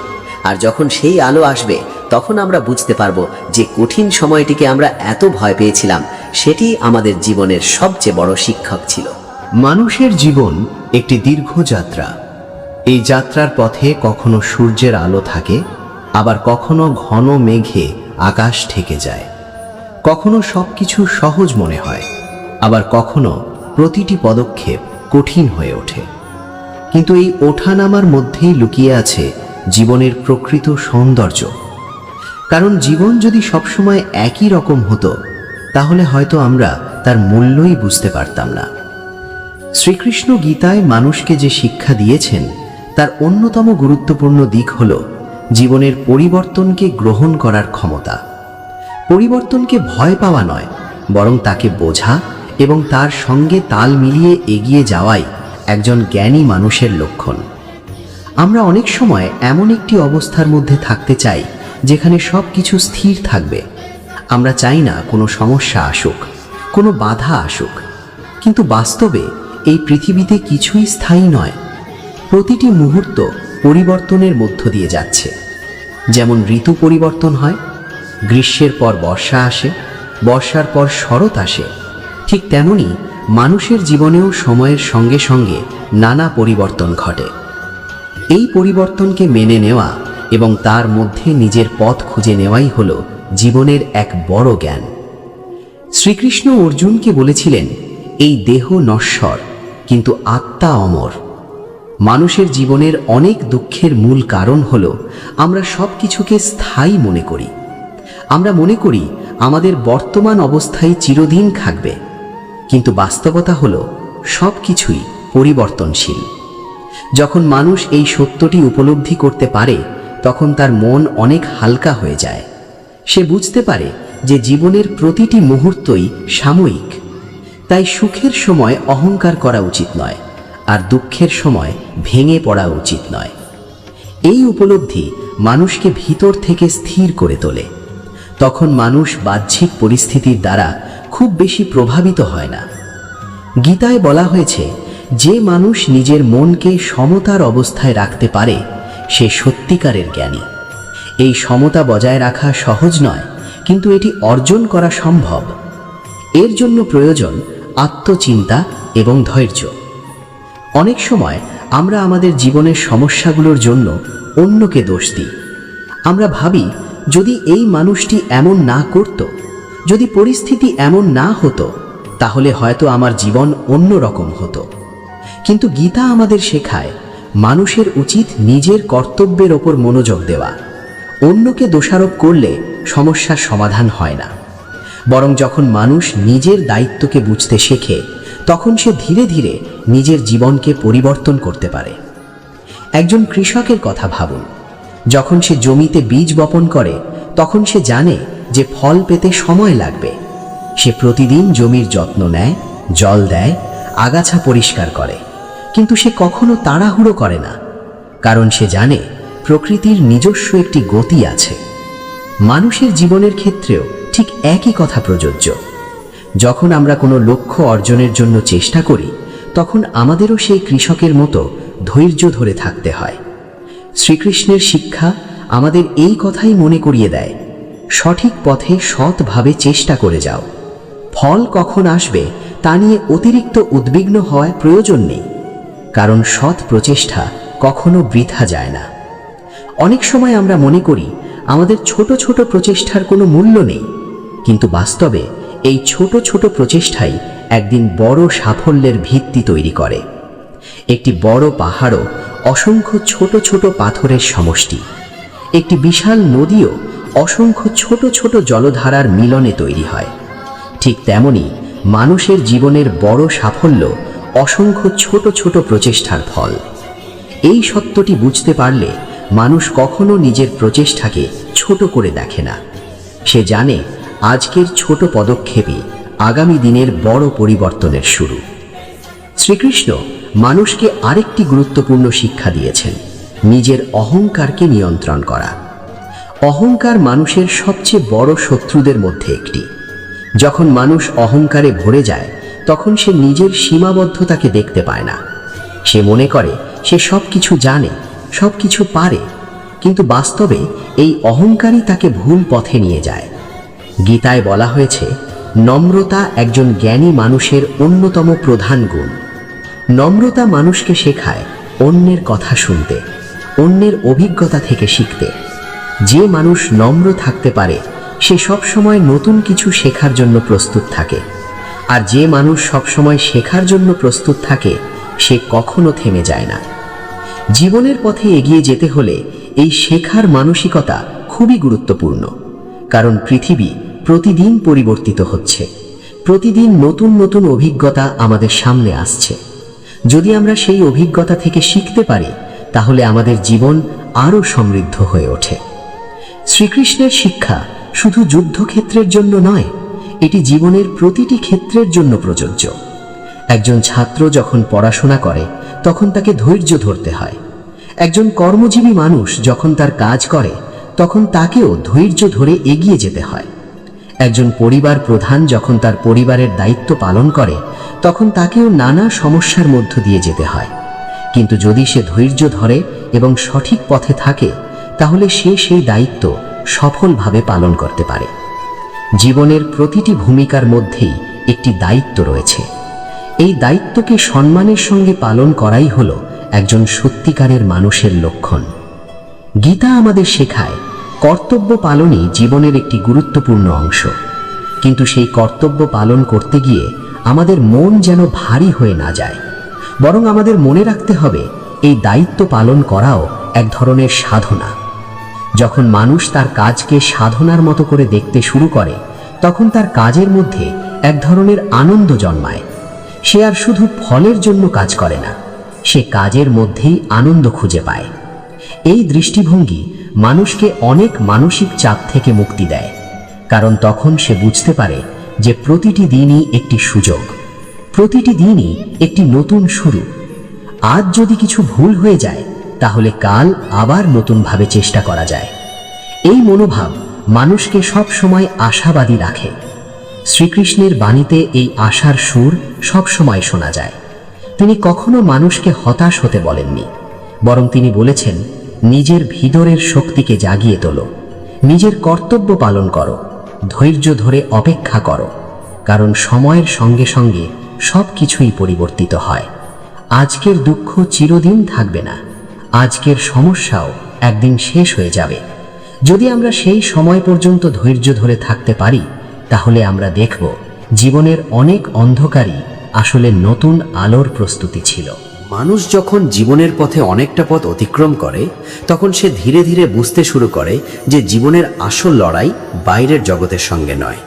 আর যখন সেই আলো আসবে, তখন আমরা বুঝতে পারবো যে কঠিন সময়টিকে আমরা এত ভয় পেয়েছিলাম, সেটি আমাদের জীবনের সবচেয়ে বড় শিক্ষক ছিল। মানুষের জীবন একটি দীর্ঘ যাত্রা। এই যাত্রার পথে কখনো সূর্যের আলো থাকে, আবার কখনো ঘন মেঘে আকাশ ঢেকে যায়। কখনো সবকিছু সহজ মনে হয়, আবার কখনো প্রতিটি পদক্ষেপ কঠিন হয়ে ওঠে। কিন্তু এই ওঠানামার মধ্যেই লুকিয়ে আছে জীবনের প্রকৃত সৌন্দর্য। কারণ জীবন যদি সবসময় একই রকম হতো, তাহলে হয়তো আমরা তার মূল্যই বুঝতে পারতাম না। শ্রীকৃষ্ণ গীতায় মানুষকে যে শিক্ষা দিয়েছেন, তার অন্যতম গুরুত্বপূর্ণ দিক হল জীবনের পরিবর্তনকে গ্রহণ করার ক্ষমতা। পরিবর্তনকে ভয় পাওয়া নয়, বরং তাকে বোঝা এবং তার সঙ্গে তাল মিলিয়ে এগিয়ে যাওয়াই একজন জ্ঞানী মানুষের লক্ষণ। আমরা অনেক সময় এমন একটি অবস্থার মধ্যে থাকতে চাই যেখানে সব কিছু স্থির থাকবে। আমরা চাই না কোনো সমস্যা আসুক, কোনো বাধা আসুক। কিন্তু বাস্তবে এই পৃথিবীতে কিছুই স্থায়ী নয়। প্রতিটি মুহূর্ত পরিবর্তনের মধ্য দিয়ে যাচ্ছে। যেমন ঋতু পরিবর্তন হয়, গ্রীষ্মের পর বর্ষা আসে, বর্ষার পর শরৎ আসে, ঠিক তেমনি মানুষের জীবনেও সময়ের সঙ্গে সঙ্গে নানা পরিবর্তন ঘটে। এই পরিবর্তনকে মেনে নেওয়া এবং তার মধ্যে নিজের পথ খুঁজে নেওয়াই হল জীবনের এক বড় জ্ঞান। শ্রীকৃষ্ণ অর্জুনকে বলেছিলেন, এই দেহ নশ্বর, কিন্তু আত্মা অমর। মানুষের জীবনের অনেক দুঃখের মূল কারণ হল আমরা সব কিছুকে স্থায়ী মনে করি। আমরা মনে করি আমাদের বর্তমান অবস্থায় চিরদিন থাকবে, কিন্তু বাস্তবতা হল সব কিছুই পরিবর্তনশীল। যখন মানুষ এই সত্যটি উপলব্ধি করতে পারে, তখন তার মন অনেক হালকা হয়ে যায়। সে বুঝতে পারে যে জীবনের প্রতিটি মুহূর্তই সাময়িক। তাই সুখের সময় অহংকার করা উচিত নয়, আর দুঃখের সময় ভেঙে পড়া উচিত নয়। এই উপলব্ধি মানুষকে ভিতর থেকে স্থির করে তোলে। তখন মানুষ বাহ্যিক পরিস্থিতির দ্বারা খুব বেশি প্রভাবিত হয় না। গীতায় বলা হয়েছে, যে মানুষ নিজের মনকে সমতার অবস্থায় রাখতে পারে, সে সত্যিকারের জ্ঞানী। এই সমতা বজায় রাখা সহজ নয়, কিন্তু এটি অর্জন করা সম্ভব। এর জন্য প্রয়োজন আত্মচিন্তা এবং ধৈর্য। অনেক সময় আমরা আমাদের জীবনের সমস্যাগুলোর জন্য অন্যকে দোষ দিই। আমরা ভাবি, যদি এই মানুষটি এমন না করত, যদি পরিস্থিতি এমন না হতো, তাহলে হয়তো আমার জীবন অন্য রকম হতো। কিন্তু গীতা আমাদের শেখায়, মানুষের উচিত নিজের কর্তব্যের ওপর মনোযোগ দেওয়া। অন্যকে দোষারোপ করলে সমস্যার সমাধান হয় না, বরং যখন মানুষ নিজের দায়িত্বকে বুঝতে শেখে, তখন সে ধীরে ধীরে নিজের জীবনকে পরিবর্তন করতে পারে। একজন কৃষকের কথা ভাবুন। যখন সে জমিতে বীজ বপন করে, তখন সে জানে যে ফল পেতে সময় লাগবে। সে প্রতিদিন জমির যত্ন নেয়, জল দেয়, আগাছা পরিষ্কার করে, কিন্তু সে কখনো তাড়াহুড়ো করে না, কারণ সে জানে প্রকৃতির নিজস্ব একটি গতি আছে। মানুষের জীবনের ক্ষেত্রেও ঠিক একই কথা প্রযোজ্য। যখন আমরা কোনো লক্ষ্য অর্জনের জন্য চেষ্টা করি, তখন আমাদেরও সেই কৃষকের মতো ধৈর্য ধরে থাকতে হয়। শ্রীকৃষ্ণের শিক্ষা আমাদের এই কথাই মনে করিয়ে দেয়, সঠিক পথে সৎভাবে চেষ্টা করে যাও। ফল কখন আসবে তা নিয়ে অতিরিক্ত উদ্বিগ্ন হওয়ার প্রয়োজন নেই, কারণ সৎ প্রচেষ্টা কখনো বৃথা যায় না। অনেক সময় আমরা মনে করি আমাদের ছোট ছোট প্রচেষ্টার কোনো মূল্য নেই, কিন্তু বাস্তবে এই ছোট ছোট প্রচেষ্টাই একদিন বড় সাফল্যের ভিত্তি তৈরি করে। একটি বড় পাহাড়ও অসংখ্য ছোট ছোট পাথরের সমষ্টি। একটি বিশাল নদীও অসংখ্য ছোট ছোট জলধারার মিলনে তৈরি হয়। ঠিক তেমনি মানুষের জীবনের বড় সাফল্য অসংখ্য ছোট ছোট প্রচেষ্টার ফল। এই সত্যটি বুঝতে পারলে মানুষ কখনো নিজের প্রচেষ্টাকে ছোট করে দেখে না। সে জানে আজকের ছোট পদক্ষেপই আগামী দিনের বড় পরিবর্তনের শুরু। শ্রীকৃষ্ণ মানুষকে আরেকটি গুরুত্বপূর্ণ শিক্ষা দিয়েছেন, নিজের অহংকারকে নিয়ন্ত্রণ করা। অহংকার মানুষের সবচেয়ে বড় শত্রুদের মধ্যে একটি। যখন মানুষ অহংকারে ভরে যায় তখন সে নিজের সীমাবদ্ধতাকে দেখতে পায় না। সে মনে করে সে সব কিছু জানে, সব কিছু পারে, কিন্তু বাস্তবে এই অহংকারই তাকে ভুল পথে নিয়ে যায়। গীতায় বলা হয়েছে, নম্রতা একজন জ্ঞানী মানুষের অন্যতম প্রধান গুণ। নম্রতা মানুষকে শেখায় অন্যের কথা শুনতে, অন্যের অভিজ্ঞতা থেকে শিখতে। যে মানুষ নম্র থাকতে পারে সে সবসময় নতুন কিছু শেখার জন্য প্রস্তুত থাকে, আর যে মানুষ সবসময় শেখার জন্য প্রস্তুত থাকে সে কখনো থেমে যায় না। জীবনের পথে এগিয়ে যেতে হলে এই শেখার মানসিকতা খুবই গুরুত্বপূর্ণ, কারণ পৃথিবী প্রতিদিন পরিবর্তিত হচ্ছে, প্রতিদিন নতুন নতুন অভিজ্ঞতা আমাদের সামনে আসছে। যদি আমরা সেই অভিজ্ঞতা থেকে শিখতে পারি তাহলে আমাদের জীবন আরও সমৃদ্ধ হয়ে ওঠে। শ্রীকৃষ্ণের শিক্ষা শুধু যুদ্ধক্ষেত্রের জন্য নয়, এটি জীবনের প্রতিটি ক্ষেত্রের জন্য প্রযোজ্য। একজন ছাত্র যখন পড়াশোনা করে তখন তাকে ধৈর্য ধরতে হয়। একজন কর্মজীবী মানুষ যখন তার কাজ করে তখন তাকেও ধৈর্য ধরে এগিয়ে যেতে হয়। একজন পরিবার প্রধান যখন তার পরিবারের দায়িত্ব পালন করে তখন তাকেও নানা সমস্যার মধ্য দিয়ে যেতে হয়। কিন্তু যদি সে ধৈর্য ধরে এবং সঠিক পথে থাকে তাহলে সে সেই দায়িত্ব সফলভাবে পালন করতে পারে। জীবনের প্রতিটি ভূমিকার মধ্যেই একটি দায়িত্ব রয়েছে। এই দায়িত্বকে সম্মানের সঙ্গে পালন করাই হলো একজন সত্যিকারের মানুষের লক্ষণ। গীতা আমাদের শেখায় কর্তব্য পালনই জীবনের একটি গুরুত্বপূর্ণ অংশ, কিন্তু সেই কর্তব্য পালন করতে গিয়ে আমাদের মন যেন ভারী হয়ে না যায়, বরং আমাদের মনে রাখতে হবে এই দায়িত্ব পালন করাও এক ধরনের সাধনা। যখন মানুষ তার কাজকে সাধনার মতো করে দেখতে শুরু করে তখন তার কাজের মধ্যে এক ধরনের আনন্দ জন্মায়। সে আর শুধু ফলের জন্য কাজ করে না, সে কাজের মধ্যেই আনন্দ খুঁজে পায়। এই দৃষ্টিভঙ্গি মানুষকে অনেক মানসিক চাপ থেকে মুক্তি দেয়, কারণ তখন সে বুঝতে পারে যে প্রতিটি দিনই একটি সুযোগ, প্রতিটি দিনই একটি নতুন শুরু। আজ যদি কিছু ভুল হয়ে যায় তাহলে কাল আবার নতুনভাবে চেষ্টা করা যায়। এই মনোভাব মানুষকে সব সময় আশাবাদী রাখে। শ্রীকৃষ্ণের বাণীতে এই আশার সুর সব সময় শোনা যায়। তিনি কখনো মানুষকে হতাশ হতে বলেননি, বরং তিনি বলেছেন, নিজের ভিতরের শক্তিকে জাগিয়ে তোলো, নিজের কর্তব্য পালন করো, ধৈর্য ধরে অপেক্ষা করো, কারণ সময়ের সঙ্গে সঙ্গে সব কিছুই পরিবর্তিত হয়। আজকের দুঃখ চিরদিন থাকবে না, আজকের সমস্যাও একদিন শেষ হয়ে যাবে। যদি আমরা সেই সময় পর্যন্ত ধৈর্য ধরে থাকতে পারি তাহলে আমরা দেখব জীবনের অনেক অন্ধকারই আসলে নতুন আলোর প্রস্তুতি ছিল। মানুষ যখন জীবনের পথে অনেকটা পথ অতিক্রম করে তখন সে ধীরে ধীরে বুঝতে শুরু করে যে জীবনের আসল লড়াই বাইরের জগতের সঙ্গে নয়,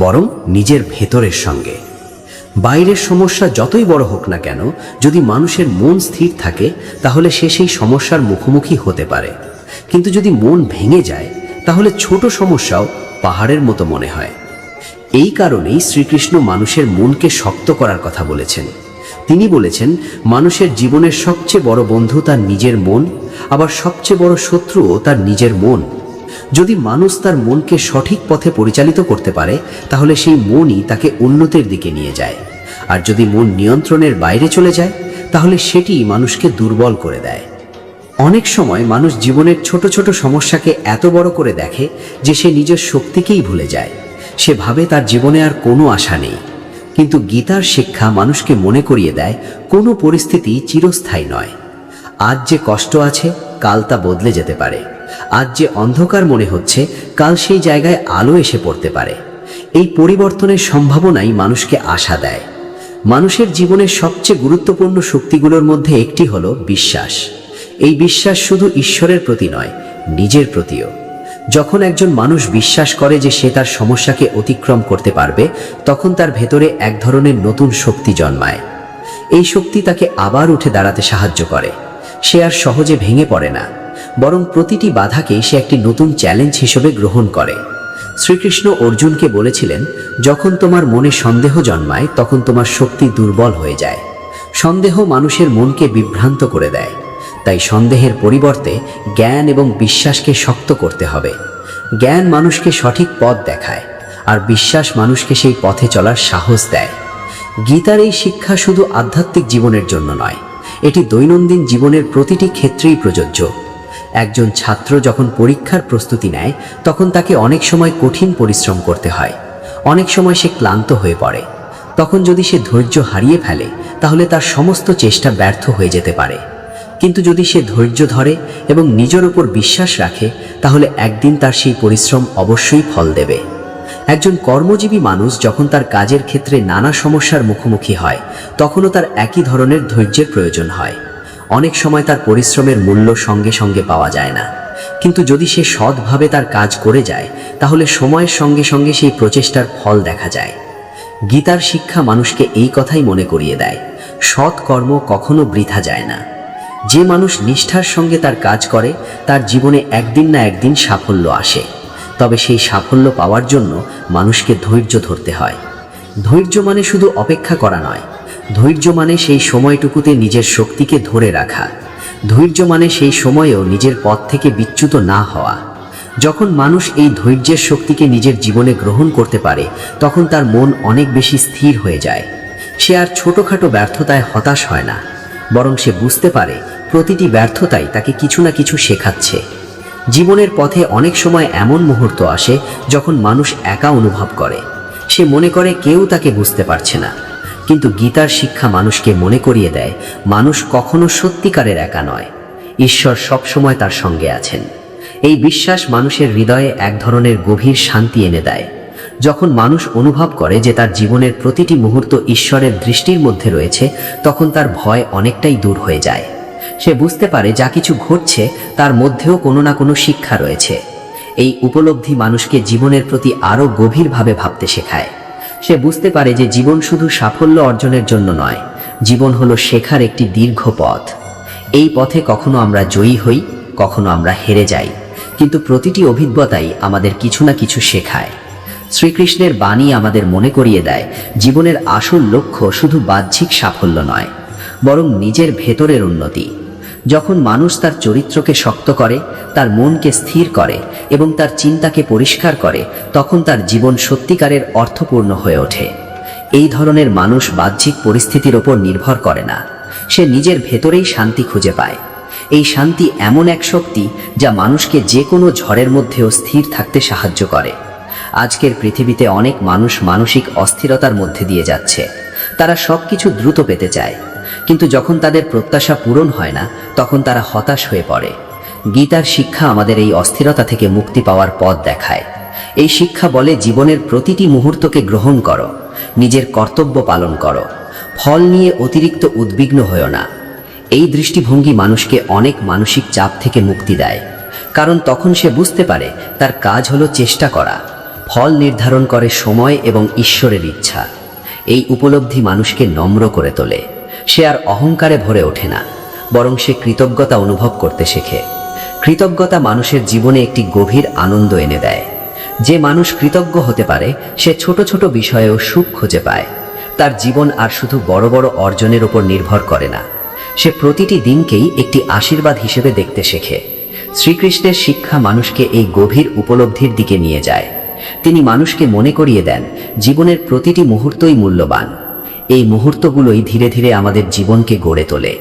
বরং নিজের ভেতরের সঙ্গে। বাইরের সমস্যা যতই বড় হোক না কেন, যদি মানুষের মন স্থির থাকে তাহলে সে সেই সমস্যার মুখোমুখি হতে পারে। কিন্তু যদি মন ভেঙে যায় তাহলে ছোট সমস্যাও পাহাড়ের মতো মনে হয়। এই কারণেই শ্রীকৃষ্ণ মানুষের মনকে শক্ত করার কথা বলেছেন। তিনি বলেছেন, মানুষের জীবনের সবচেয়ে বড় বন্ধু তার নিজের মন, আবার সবচেয়ে বড় শত্রুও তার নিজের মন। যদি মানুষ তার মনকে সঠিক পথে পরিচালিত করতে পারে তাহলে সেই মনই তাকে উন্নতির দিকে নিয়ে যায়, আর যদি মন নিয়ন্ত্রণের বাইরে চলে যায় তাহলে সেটি মানুষকে দুর্বল করে দেয়। অনেক সময় মানুষ জীবনের ছোট ছোট সমস্যাকে এত বড় করে দেখে যে সে নিজের শক্তিকেই ভুলে যায়। সে ভাবে তার জীবনে আর কোনো আশা নেই। কিন্তু গীতার শিক্ষা মানুষকে মনে করিয়ে দেয় কোনো পরিস্থিতি চিরস্থায়ী নয়। আজ যে কষ্ট আছে কাল তা বদলে যেতে পারে। আজ যে অন্ধকার মনে হচ্ছে কাল সেই জায়গায় আলো এসে পড়তে পারে। এই পরিবর্তনের সম্ভাবনাই মানুষকে আশা দেয়। মানুষের জীবনের সবচেয়ে গুরুত্বপূর্ণ শক্তিগুলোর মধ্যে একটি হলো বিশ্বাস। এই বিশ্বাস শুধু ঈশ্বরের প্রতি নয়, নিজের প্রতিও। যখন একজন মানুষ বিশ্বাস করে যে সে তার সমস্যাকে অতিক্রম করতে পারবে, তখন তার ভেতরে এক ধরনের নতুন শক্তি জন্মায়। এই শক্তি তাকে আবার উঠে দাঁড়াতে সাহায্য করে। সে আর সহজে ভেঙে পড়ে না, বরং প্রতিটি বাধাকেই সে একটি নতুন চ্যালেঞ্জ হিসেবে গ্রহণ করে। শ্রীকৃষ্ণ অর্জুনকে বলেছিলেন, যখন তোমার মনে সন্দেহ জন্মায় তখন তোমার শক্তি দুর্বল হয়ে যায়। সন্দেহ মানুষের মনকে বিভ্রান্ত করে দেয়। তাই সন্দেহের পরিবর্তে জ্ঞান এবং বিশ্বাসকে শক্ত করতে হবে। জ্ঞান মানুষকে সঠিক পথ দেখায়, আর বিশ্বাস মানুষকে সেই পথে চলার সাহস দেয়। গীতার এই শিক্ষা শুধু আধ্যাত্মিক জীবনের জন্য নয়, এটি দৈনন্দিন জীবনের প্রতিটি ক্ষেত্রেই প্রযোজ্য। একজন ছাত্র যখন পরীক্ষার প্রস্তুতি নেয়, তখন তাকে অনেক সময় কঠিন পরিশ্রম করতে হয়। অনেক সময় সে ক্লান্ত হয়ে পড়ে। তখন যদি সে ধৈর্য হারিয়ে ফেলে, তাহলে তার সমস্ত চেষ্টা ব্যর্থ হয়ে যেতে পারে। কিন্তু যদি সে ধৈর্য ধরে এবং নিজের উপর বিশ্বাস রাখে, তাহলে একদিন তার সেই পরিশ্রম অবশ্যই ফল দেবে। একজন কর্মজীবী মানুষ যখন তার কাজের ক্ষেত্রে নানা সমস্যার মুখোমুখি হয়, তখনও তার একই ধরনের ধৈর্যের প্রয়োজন হয়। অনেক সময় তার পরিশ্রমের মূল্য সঙ্গে সঙ্গে পাওয়া যায় না, কিন্তু যদি সে সৎভাবে তার কাজ করে যায়, তাহলে সময়ের সঙ্গে সঙ্গে সেই প্রচেষ্টার ফল দেখা যায়। গীতার শিক্ষা মানুষকে এই কথাই মনে করিয়ে দেয়, সৎ কর্ম কখনো বৃথা যায় না। যে মানুষ নিষ্ঠার সঙ্গে তার কাজ করে, তার জীবনে একদিন না একদিন সাফল্য আসে। তবে সেই সাফল্য পাওয়ার জন্য মানুষকে ধৈর্য ধরতে হয়। ধৈর্য মানে শুধু অপেক্ষা করা নয়, ধৈর্য মানে সেই সময়টুকুতে নিজের শক্তিকে ধরে রাখা। ধৈর্য মানে সেই সময়েও নিজের পথ থেকে বিচ্যুত না হওয়া। যখন মানুষ এই ধৈর্যের শক্তিকে নিজের জীবনে গ্রহণ করতে পারে, তখন তার মন অনেক বেশি স্থির হয়ে যায়। সে আর ছোটোখাটো ব্যর্থতায় হতাশ হয় না, বরং সে বুঝতে পারে প্রতিটি ব্যর্থতাই তাকে কিছু না কিছু শেখাচ্ছে। জীবনের পথে অনেক সময় এমন মুহূর্ত আসে যখন মানুষ একা অনুভব করে। সে মনে করে কেউ তাকে বুঝতে পারছে না। কিন্তু গীতার শিক্ষা মানুষকে মনে করিয়ে দেয়, মানুষ কখনো সত্যিকারের একা নয়, ঈশ্বর সবসময় তার সঙ্গে আছেন। এই বিশ্বাস মানুষের হৃদয়ে এক ধরনের গভীর শান্তি এনে দেয়। যখন মানুষ অনুভব করে যে তার জীবনের প্রতিটি মুহূর্ত ঈশ্বরের দৃষ্টির মধ্যে রয়েছে, তখন তার ভয় অনেকটাই দূর হয়ে যায়। সে বুঝতে পারে যা কিছু ঘটছে তার মধ্যেও কোনো না কোনো শিক্ষা রয়েছে। এই উপলব্ধি মানুষকে জীবনের প্রতি আরও গভীরভাবে ভাবতে শেখায়। সে বুঝতে পারে যে জীবন শুধু সাফল্য অর্জনের জন্য নয়, জীবন হলো শেখার একটি দীর্ঘ পথ। এই পথে কখনো আমরা জয়ী হই, কখনো আমরা হেরে যাই, কিন্তু প্রতিটি অভিজ্ঞতাই আমাদের কিছু না কিছু শেখায়। শ্রীকৃষ্ণের বাণী আমাদের মনে করিয়ে দেয়, জীবনের আসল লক্ষ্য শুধু বাহ্যিক সাফল্য নয়, বরং নিজের ভেতরের উন্নতি। যখন মানুষ তার চরিত্রকে শক্ত করে, তার মনকে স্থির করে এবং তার চিন্তাকে পরিষ্কার করে, তখন তার জীবন সত্যিকারের অর্থপূর্ণ হয়ে ওঠে। এই ধরনের মানুষ বাহ্যিক পরিস্থিতির ওপর নির্ভর করে না, সে নিজের ভেতরেই শান্তি খুঁজে পায়। এই শান্তি এমন এক শক্তি যা মানুষকে যে কোনো ঝড়ের মধ্যেও স্থির থাকতে সাহায্য করে। আজকের পৃথিবীতে অনেক মানুষ মানসিক অস্থিরতার মধ্যে দিয়ে যাচ্ছে। তারা সবকিছু দ্রুত পেতে চায়, কিন্তু যখন তাদের প্রত্যাশা পূরণ হয় না, তখন তারা হতাশ হয়ে পড়ে। গীতার শিক্ষা আমাদের এই অস্থিরতা থেকে মুক্তি পাওয়ার পথ দেখায়। এই শিক্ষা বলে, জীবনের প্রতিটি মুহূর্তকে গ্রহণ করো, নিজের কর্তব্য পালন করো, ফল নিয়ে অতিরিক্ত উদ্বিগ্ন হয়ো না। এই দৃষ্টিভঙ্গি মানুষকে অনেক মানসিক চাপ থেকে মুক্তি দেয়, কারণ তখন সে বুঝতে পারে তার কাজ হলো চেষ্টা করা, ফল নির্ধারণ করে সময় এবং ঈশ্বরের ইচ্ছা। এই উপলব্ধি মানুষকে নম্র করে তোলে। সে আর অহংকারে ভরে ওঠে না, বরং সে কৃতজ্ঞতা অনুভব করতে শেখে। কৃতজ্ঞতা মানুষের জীবনে একটি গভীর আনন্দ এনে দেয়। যে মানুষ কৃতজ্ঞ হতে পারে, সে ছোট ছোট বিষয়েও সুখ খুঁজে পায়। তার জীবন আর শুধু বড় বড় অর্জনের উপর নির্ভর করে না, সে প্রতিটি দিনকেই একটি আশীর্বাদ হিসেবে দেখতে শেখে। শ্রীকৃষ্ণের শিক্ষা মানুষকে এই গভীর উপলব্ধির দিকে নিয়ে যায়। তিনি মানুষকে মনে করিয়ে দেন, জীবনের প্রতিটি মুহূর্তই মূল্যবান। এই মুহূর্তগুলোই ধীরে ধীরে আমাদের জীবনকে গড়ে তোলে।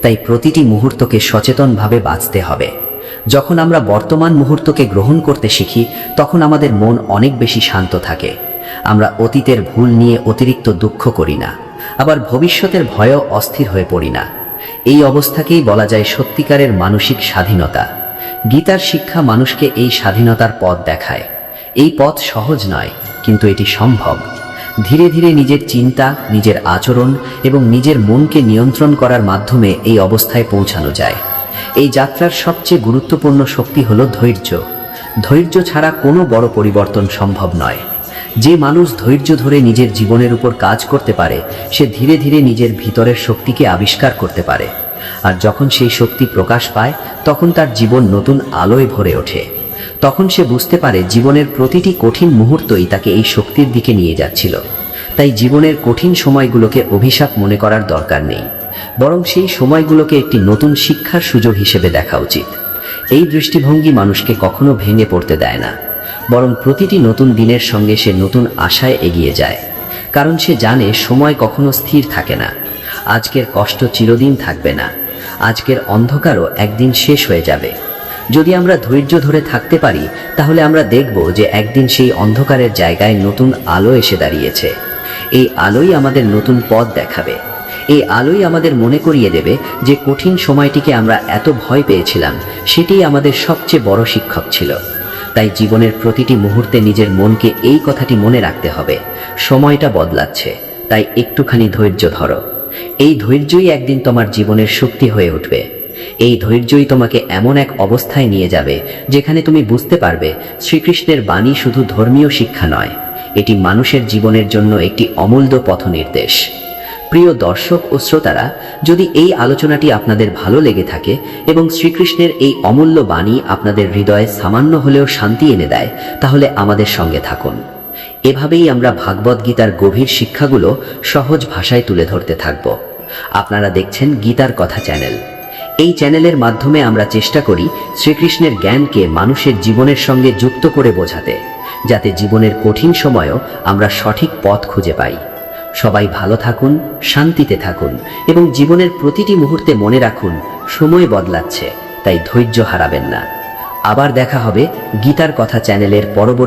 তাই প্রতিটি মুহূর্তকে সচেতনভাবে বাঁচতে হবে। যখন আমরা বর্তমান মুহূর্তকে গ্রহণ করতে শিখি, তখন আমাদের মন অনেক বেশি শান্ত থাকে। আমরা অতীতের ভুল নিয়ে অতিরিক্ত দুঃখ করি না, আবার ভবিষ্যতের ভয়েও অস্থির হয়ে পড়ি না। এই অবস্থাকেই বলা যায় সত্যিকারের মানসিক স্বাধীনতা। গীতার শিক্ষা মানুষকে এই স্বাধীনতার পথ দেখায়। এই পথ সহজ নয়, কিন্তু এটি সম্ভব। ধীরে ধীরে নিজের চিন্তা, নিজের আচরণ এবং নিজের মনকে নিয়ন্ত্রণ করার মাধ্যমে এই অবস্থায় পৌঁছানো যায়। এই যাত্রার সবচেয়ে গুরুত্বপূর্ণ শক্তি হলো ধৈর্য। ধৈর্য ছাড়া কোনো বড় পরিবর্তন সম্ভব নয়। যে মানুষ ধৈর্য ধরে নিজের জীবনের উপর কাজ করতে পারে, সে ধীরে ধীরে নিজের ভিতরের শক্তিকে আবিষ্কার করতে পারে। আর যখন সেই শক্তি প্রকাশ পায়, তখন তার জীবন নতুন আলোয় ভরে ওঠে। তখন সে বুঝতে পারে জীবনের প্রতিটি কঠিন মুহূর্তই তাকে এই শক্তির দিকে নিয়ে যাচ্ছিল। তাই জীবনের কঠিন সময়গুলোকে অভিশাপ মনে করার দরকার নেই, বরং সেই সময়গুলোকে একটি নতুন শিক্ষার সুযোগ হিসেবে দেখা উচিত। এই দৃষ্টিভঙ্গি মানুষকে কখনো ভেঙে পড়তে দেয় না, বরং প্রতিটি নতুন দিনের সঙ্গে সে নতুন আশায় এগিয়ে যায়। কারণ সে জানে সময় কখনো স্থির থাকে না। আজকের কষ্ট চিরদিন থাকবে না, আজকের অন্ধকারও একদিন শেষ হয়ে যাবে। যদি আমরা ধৈর্য ধরে থাকতে পারি, তাহলে আমরা দেখব যে একদিন সেই অন্ধকারের জায়গায় নতুন আলো এসে দাঁড়িয়েছে। এই আলোই আমাদের নতুন পথ দেখাবে। এই আলোই আমাদের মনে করিয়ে দেবে যে কঠিন সময়টিকে আমরা এত ভয় পেয়েছিলাম, সেটাই আমাদের সবচেয়ে বড় শিক্ষক ছিল। তাই জীবনের প্রতিটি মুহূর্তে নিজের মনকে এই কথাটি মনে রাখতে হবে, সময়টা বদলাচ্ছে, তাই একটুখানি ধৈর্য ধরো। এই ধৈর্যই একদিন তোমার জীবনের শক্তি হয়ে উঠবে। এই ধৈর্যই তোমাকে এমন এক অবস্থায় নিয়ে যাবে যেখানে তুমি বুঝতে পারবে শ্রীকৃষ্ণের বাণী শুধু ধর্মীয় শিক্ষা নয়, এটি মানুষের জীবনের জন্য একটি অমূল্য পথনির্দেশ। প্রিয় দর্শক ও শ্রোতারা, যদি এই আলোচনাটি আপনাদের ভালো লেগে থাকে এবং শ্রীকৃষ্ণের এই অমূল্য বাণী আপনাদের হৃদয়ে সামান্য হলেও শান্তি এনে দেয়, তাহলে আমাদের সঙ্গে থাকুন। এভাবেই আমরা ভাগবত গীতার গভীর শিক্ষাগুলো সহজ ভাষায় তুলে ধরতে থাকব। আপনারা দেখছেন গীতার কথা চ্যানেল। এই চ্যানেলের মাধ্যমে আমরা চেষ্টা করি শ্রীকৃষ্ণের জ্ঞানকে মানুষের জীবনের সঙ্গে যুক্ত করে বোঝাতে, যাতে জীবনের কঠিন সময়েও আমরা সঠিক পথ খুঁজে পাই। সবাই ভালো থাকুন, শান্তিতে থাকুন এবং জীবনের প্রতিটি মুহূর্তে মনে রাখুন সময় বদলাচ্ছে, তাই ধৈর্য হারাবেন না। আবার দেখা হবে গীতার কথা চ্যানেলের পরবর্তী